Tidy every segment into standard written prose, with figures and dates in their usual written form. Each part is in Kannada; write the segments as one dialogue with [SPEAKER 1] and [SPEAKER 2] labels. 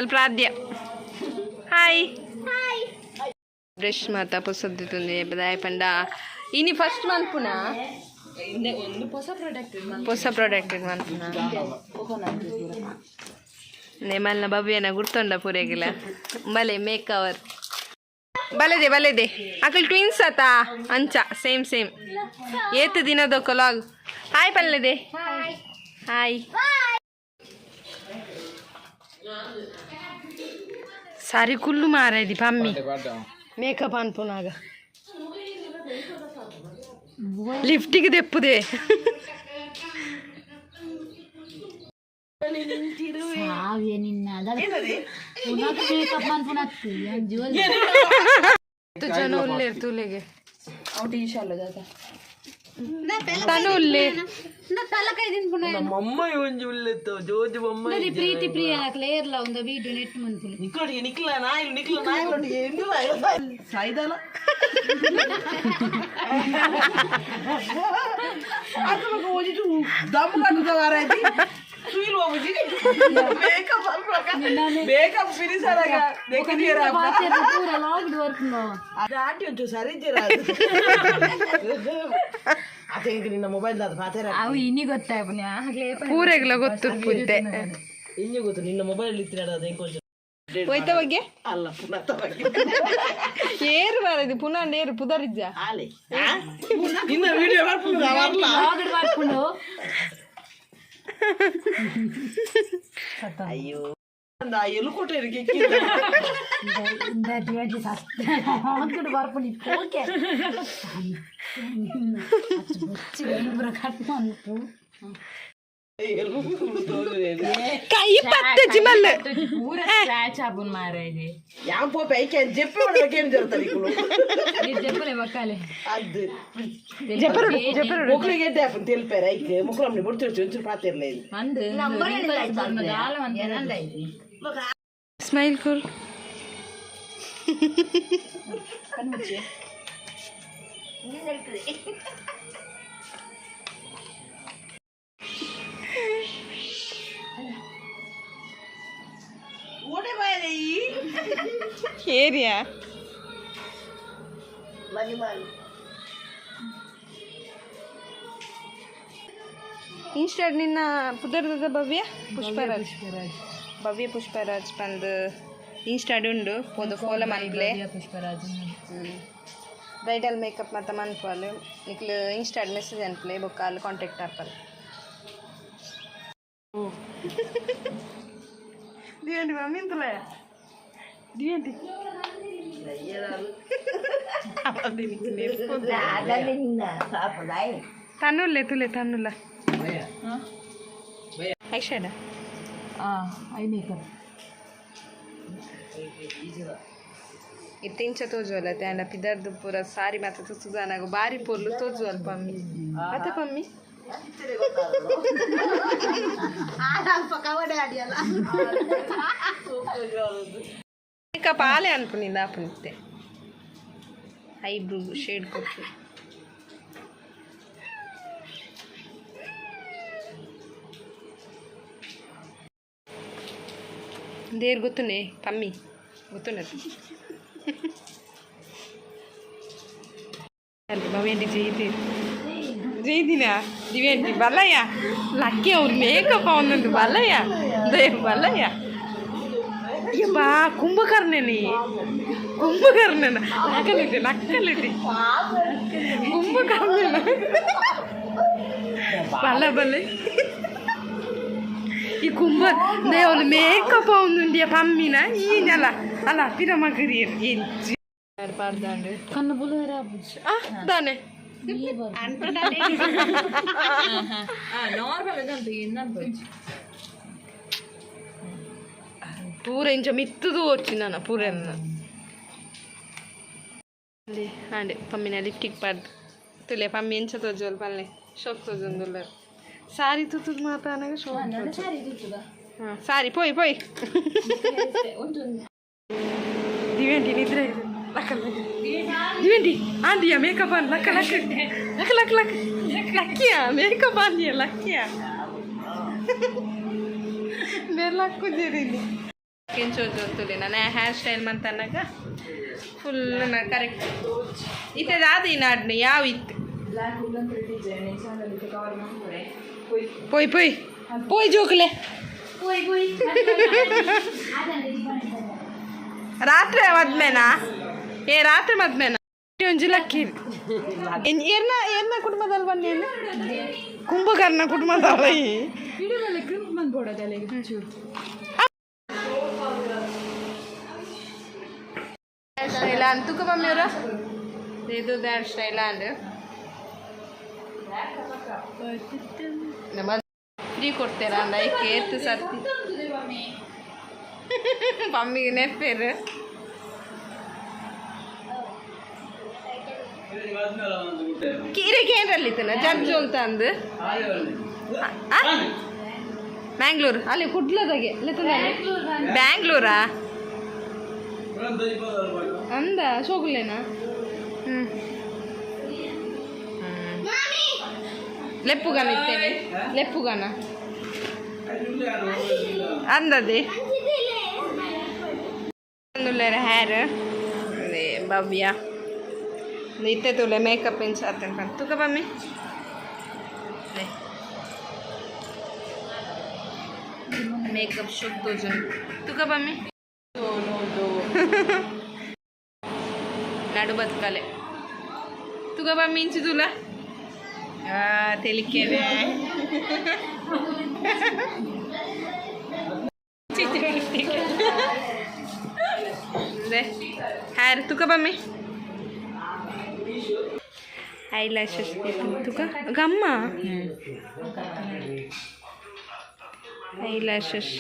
[SPEAKER 1] प्राध्य हाय ब्रश माता पुसद्दुतुंदी बदाय पंड इनी फस्ट मंथ पुना ಹೊಸ ಪ್ರಾಡಕ್ಟ್ ನೆಮಲ್ನ ಭವ್ಯನ ಗುರ್ತೊಂಡ ಪೂರೆಗಿಲ್ಲ ಬಲೆ ಮೇಕ್ ಕವರ್ ಬಲೆದೆ ಅಕಲ್ ಟ್ವಿನ್ಸ್ ಆತ ಅಂಚ ಸೇಮ್ ಏತ್ ದಿನದ ಕೊಲಾಗ್ ಹಾಯ್ ಪಲ್ಲೆದೆ ಹಾಯ್ ಸಾರಿ ಕುಲ್ಲು ಮಾರೈದಿ ಪಮ್ಮಿ ಮೇಕಪ್ ಅನ್ಪುನಾಗ ಲಿಫ್ಟಿಗೆ ದೆಪ್ಪುದೆ ಜನ ಉಲ್ಲೆ ತುಲೆಗೆ ತನು ಉಲ್ಲೆ ಪ್ರೀತಿ ಪ್ರಿಯ ಕ್ಲಿಯರ್ ಲ ಒಂದು ವಿಡಿಯೋ ನೆಟ್ ಮನ್ಪುಲೆ ಸಾಯ್ದಲ್ಲ दम का वारायची सुईल बाबूजी मेकअप फिनिश आला देख दिया आपका पूरा लॉक्ड वर्क नो आटी होतो सारी जरा आता इंग ನಿನ್ನ ಮೊಬೈಲ್ ದಾದ ಮಾತಾರ ಅವು ಇನ್ನಿ ಗೊತ್ತಾಯ ಪುಣ್ಯ ಆಗ್ಲೇ ಪೂರೆಗ್ಲ ಗೊತ್ತು ಪುದ್ದೆ ಇನ್ನಿ ಗೊತ್ತು ನಿನ್ನ ಮೊಬೈಲ್ ಇತ್ತಿರಾಡ ಅದ ಹೆಂಗ್ ಕೊಂಚ ಹೋಯ್ತ ಬಗ್ಗೆ ಅಲ್ಲ ಪುನಃ ತವಾಗಿ ಏರು ಬರದು ಪುನಃ ನೇರು ಪುದರಿಜ್ಜ ಆಲೆ ಇನ್ನ ವಿಡಿಯೋ ಮಾಡ್ಕೊಂಡು ಅವರ್ಲ ಲಾಗ್ಡ್ ಮಾಡ್ಕೊಂಡು ಅಯ್ಯೋ ಅಂದ ಎಲುಕೋಟೆರಿಗೆ ಕಿಲ್ಲ ಇಂದ ಡಿವೈಡ್ ಸಸ್ತ ಹಾಕೊಂಡು ಬರ್ಪಣಿ ಓಕೆ ಬುರ ಕಟ್ಟ ಅಂತು ಕೈ ಪತ್ತೆ ಜಿಮಲ್ ಪೂರ ಸ್ಕ್ರಾಚ್ ಆಬುನ್ ಮಾರೈದೆ ಯಾಂ ಪೋ ಪೈಕೆ ಜೆಪ್ಪೆ ಮಾಡಬೇಕೇನು ಜರ್ತಾರೆ ಇಕುಲು ಈ ಜೆಪ್ಪಲೆ ಮಕ್ಕಳೆ ಅದು ಜೆಪ್ಪರು ಮುಕ್ಳಿಗೆ ಎದ್ದೆ ಆಪನ್ ತೆಲ್ಪೆರ ಐಕೆ ಮುಕ್ಳಮ್ನಿ ಬುಡ್ತಿರ್ತಿ ಒಂಚೂರು ಪಾತಿರ್ಲೆ ಇದು ಅಂದು ನಂಬರ್ ಇಲ್ಲ ದಾಲ ಅಂತ ಏನಂದ ಐತಿ ಸ್ಮೈಲ್ ಕೂಲ್ ಕಣ್ಮುಚ್ಚಿ ನೀನು ಹೇಳ್ತದೆ ಏರಿಯಾ ಇನ್ಸ್ಟಾಡ್ ನಿನ್ನ ಪುದರ್ದ ಭವ್ಯ ಪುಷ್ಪರಾಜ್ ಪಂದ್ ಇನ್ಸ್ಟಾಡ್ ಉಂಡು ಒಂದು ಫೋಲ ಮನ್ಪ್ಲೆ ಬ್ರೈಡಲ್ ಮೇಕಪ್ ಮತ್ತು ಮನ್ಪಾಲು ನಿಕ್ಲು ಇನ್ಸ್ಟಾಡ್ ಮೆಸೇಜ್ ಅನ್ಪ್ಲೆ ಬೊಕ್ಕ ಅಲ್ಲಿ ಕಾಂಟ್ಯಾಕ್ಟ್ ಆಪಲ್ ದಿವಂಟಿ ಮಮ್ಮಿ ಅಂತಲೇ ದಿವಂಟಿ ತನ್ನುಲ್ಲೆ ತುಲೆ ತನ್ನುಲ್ಲ ಐಷಾಡ ಐ ಮೇಕಪ್ ಇತ್ತೆಂಚ ತೋಜುವಲ್ಲ ತ್ಯಾಂಡ ಪಿದರ್ದು ಪೂರ ಸಾರಿ ಮಾತ ಸುಜಾನಾಗ ಬಾರಿ ಪೊರ್ಲು ತೋಜುವಲ್ ಪಮ್ಮಿ ಅತ್ತ ಪಮ್ಮಿ ಮೇಕಪ್ ಆಲೆ ಅನ್ಪುನಿಂದ ಆಪುನಿತ್ತೆ ಐಬ್ರೂ ಶೇಡ್ ಕೊಟ್ಟು ದೇರ್ ಗೊತ್ತುನೆ ಪಮ್ಮಿ ಗೊತ್ತುನದು ಭವ್ಯಂಟಿ ಜೈದಿನ ದಿವ್ಯಾಂಟಿ ಬಲ್ಲಯ್ಯ ಲಕ್ಕಿ ಅವ್ರು ಮೇಕಪ್ ಅವನೊಂದು ಬಲ್ಲಯ್ಯ ದೇವ್ ಬಲ್ಲಯ್ಯ ಬಾ ಕುಂಭಕರ್ಣನಿ ನಕ್ಕಲಿಟ್ಟಿ ಕುಂಭಕರ್ಣನ ಬಲ್ಲ ಈ ಕುಂಭ ದೇವಳು ಮೇಕಪ್ ಅವನುಂಡಿಯ ಪಮ್ಮಿನ ಈನಲ್ಲ ಅಲ್ಲ ಪಿರಮಗರಿ ಪಾಡ್ದಾಂಡು ಕಣ್ಣು ಬುಲರ ದಾನೆ పూర ఇంచ మిత్తుదు వచ్చిందన్న పూరన్న అండి పమ్మిన లిఫ్టిక్ పడ్దు తులే పమ్మి ఎంచ తోజోలు పల్లె షోక్ తోజుందుల సారీ ತುತ್ತುದು ಮಾತ ಅನಾಗ ಶೋಕ್ ಸಾರಿ ಪೋಯ್ ದಿವೆಂಟಿ ನಿದ್ರೆ ದಿವೆಂಟಿ ಆಂದಿಯ ಮೇಕಪ್ ಅನ್ ಲಕ್ಕಿಯ ಮೇಕಪ್ ಆಂದಿಯ ಲಕ್ಕಿಯ ಬೇರೆ ಲಕ್ಕು ಜೇರಿಲಿ ಕೆಂಚೋದು ನಾನು ಹೇರ್ ಸ್ಟೈಲ್ ಮಂತನ್ನಾಗ ಫುಲ್ ಕರೆಕ್ಟ್ ಇತ್ತದಾದ ನಾಡ್ನು ಯಾವ ಇತ್ತು ಪೋಯ್ ಪೋಯ್ ಪೋಯ್ ಜೋಕಲೆ ರಾತ್ರಿ ಮದ್ಮೇನಾ ರಾತ್ರಿ ಮದ್ಮೇನಾ ಒಂಜಿ ಲಕ್ಕಿ ಏರ್ನ ಕುಟುಂಬದಲ್ಲಿ ಬನ್ನಿ ಕುಂಭಕರ್ಣ ಕುಟುಂಬದಲ್ಲ ಸ್ಟೈಲ ಅಂತೂ ಮಮ್ಮಿ ಅವರ ಇದು ಡ್ಯಾನ್ ಸ್ಟೈಲ ಅಂಡ್ ಫ್ರೀ ಕೊಡ್ತೀರಾ ಅಂದ ಏತು ಸರ್ತಿ ಮಮ್ಮಿಗೆ ನೆಪ್ಪೇರು ಕೀರೆಗೆ ಏನರಲ್ಲಿತ್ತನ ಜರ್ಜೋಲ್ತ ಅಂದು ಮ್ಯಾಂಗ್ಳೂರು ಅಲ್ಲಿ ಕುಡ್ಲದಾಗೆ ಬ್ಯಾಂಗ್ಳೂರಾ ಅಂದ ಶೋಗುಲೇನಾ ಲೆಪ್ಪುಗಾನ ಇತ್ತೇನೆ ಲೆಪ್ಪುಗಾನ ಅಂದದೆ ಹೇರ್ ಭವ್ಯ ಇತ್ತೆ ತುಲೆ ಮೇಕಪ್ ಏನು ಸಾತೇನೆ ಬಂದು ತುಕ ಬಮ್ಮಿ ಮೇಕಪ್ ಶುದ್ಧ ತೋಜನ್ ತುಕ ಬಮ್ಮಿ ನಡು ಬದುಕಲೆ ತುಕ ಬಮ್ಮಿ ಇಂಚು ತುಲ ತೆಲಿಕೇನೆ ಹೇರ್ ತುಕ ಬಮ್ಮಿ ಐಲ್ಯಾಶಸ್ ತುಕ ಗಮ್ಮ ಐಲ್ಯಾಶಸ್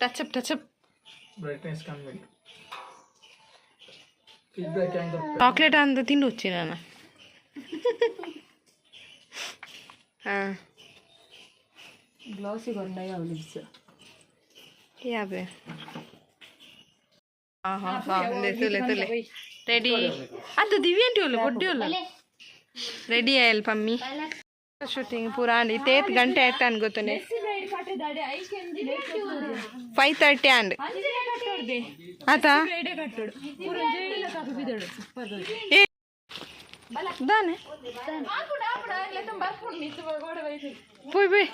[SPEAKER 1] ಟಚಪ್ ಟಚಪ್
[SPEAKER 2] ಬ್ರೈಟ್ನೆಸ್ ಕಮ್ಮಿ
[SPEAKER 1] చాక్లెట్ అంత తిండి వచ్చి నాన్న
[SPEAKER 3] ಗ್ಲೌಸಿಗೆ ಒಂದಾಗಿ ಲಿಪ್ಸ್
[SPEAKER 1] 50 ತುಲೆ ರೆಡಿ ಅದು ದಿವ್ಯಾಂಟಿ ಒಲ್ಲ ಬೊಡ್ಡಿ ಒಲ್ಲ ರೆಡಿ ಆಯಲ್ ಪಮ್ಮಿ ಶೂಟಿಂಗ್ ಪೂರಾ ಅಂಡ್ ಇತ್ತೇತ್ ಗಂಟೆ ಆಯ್ತು ಅನ್ಗೋತಾನೆ 5:30 ಅಂಡ್ ಆತಾ दाने पोई पोई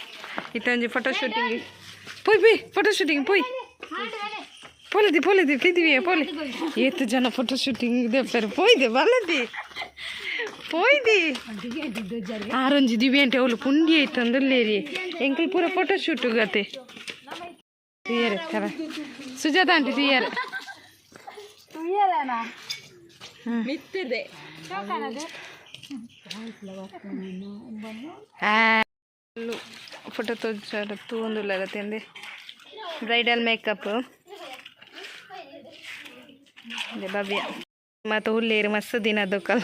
[SPEAKER 1] इतनी फोटो शूटिंग पोई पोई फोटो शूटिंग पोई पोले दी पोले ये तो जन फोटो शूटिंग दे फिर पोई दे बाले दी पोई दी आरंजी दिव्य अंटे ओलु पुंडी तंदुलेरी ಎಂಕಲ್ ಪೂರ ಫೋಟೋ ಶೂಟ್ ಗತೆ ತಿಯರೆ ಕರ ಸುಜಾತ ಆಂಟಿ ತಿಯರೆ
[SPEAKER 3] ತುಯ್ಯಲೇನಾ
[SPEAKER 1] ಮಿತ್ತಿದೆ ಫೋಟೋ ತೂಂದುಲ್ಲ ತಿಂದೆ ಬ್ರೈಡಲ್ ಮೇಕಪ್ ಭವ್ಯ ಮತ್ತು ಹುಲ್ಲೇರು ಮಸ್ತ್ ದಿನ ದೊಕ್ಕಲ್ಲ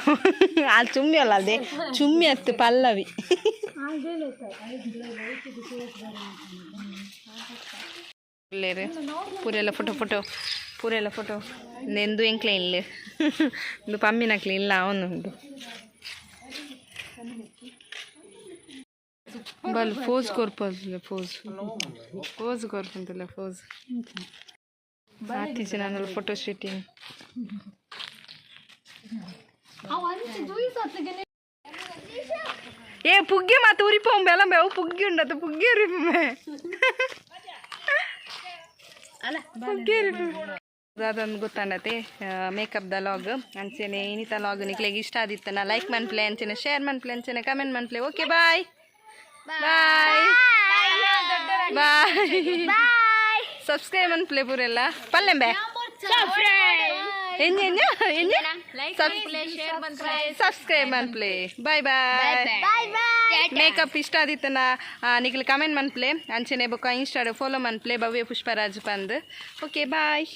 [SPEAKER 1] ಅಲ್ಲಿ ಚುಮ್ಮಿ ಅಲ್ಲ ಅದೇ ಚುಮ್ಮಿ ಹತ್ತು ಪಲ್ಲವಿ ಹುಲ್ಲೇರು ಪೂರೆಲ್ಲ ಫೋಟೋ ನೆಂದು ಹೆಂಗ್ ಕ್ಲೀನ್ ಇಲ್ಲ ಒಂದು ಪಮ್ಮಿನ ಕ್ಲೀನ್ ಇಲ್ಲ ಅವನುಂಟು ಬಲ್ ಫೋಸ್ ಕೊರ್ಪಲ್ಲ ಫೋಸ್ ಕೊರ್ಪಂತಲ್ಲ ಫೋಸ್ ಆತಿಜಿ ನಾನು ಫೋಟೋ ಶೂಟಿಂಗ್ ಏ ಪುಗ್ಗೆ ಮತ್ತೆ ಉರಿಪೋಂಬೆ ಎಲ್ಲ ಮೇವು ಪುಗ್ಗಿ ಉಂಡತ್ತು ಪುಗ್ಗಿ ಉರಿಪೊಮ್ಮೆ ಪುಗ್ಗಿ ಉರಿಪೊಮ್ಮೆ ಅದೊಂದು ಗೊತ್ತಾಂಡತೆ ಮೇಕಪ್ ದ ಲಾಗ್ ಅಂಚೆನೆ ಇನ್ನಿತ ಲಾಗ್ ನಿಕ್ಲೆಗೆ ಇಷ್ಟ ಆದಿತ್ತನ ಲೈಕ್ ಮನ್ಪ್ಲೆ ಅಂಚೆನೆ ಶೇರ್ ಮನ್ಪ್ಲೆ ಅಂಚೆನೆ ಕಮೆಂಟ್ ಮನ್ಪ್ಲೆ ಓಕೆ ಬಾಯ್ ಬಾಯ್ ಬಾಯ್ ಸಬ್ಸ್ಕ್ರೈಬ್ ಮನ್ಪ್ಲೆ ಪೂರೆಲ್ಲ ಪಲ್ಲೆಂಬೆ ಸಬ್ಸ್ಕ್ರೈಬ್ ಮನ್ಪ್ಲೆ ಬಾಯ್ ಬಾಯ್ ಮೇಕಪ್ ಇಷ್ಟ ಆದಿತ್ತನ ನಿಕ್ಲೆ ಕಮೆಂಟ್ ಮನ್ಪ್ಲೆ ಅಂಚೆನೆ ಬೊಕ್ಕ ಇನ್ಸ್ಟಾಡ್ ಫಾಲೋ ಮನ್ಪ್ಲೆ ಭವ್ಯ ಪುಷ್ಪರಾಜ್ ಪಂದ್ ಓಕೆ ಬಾಯ್.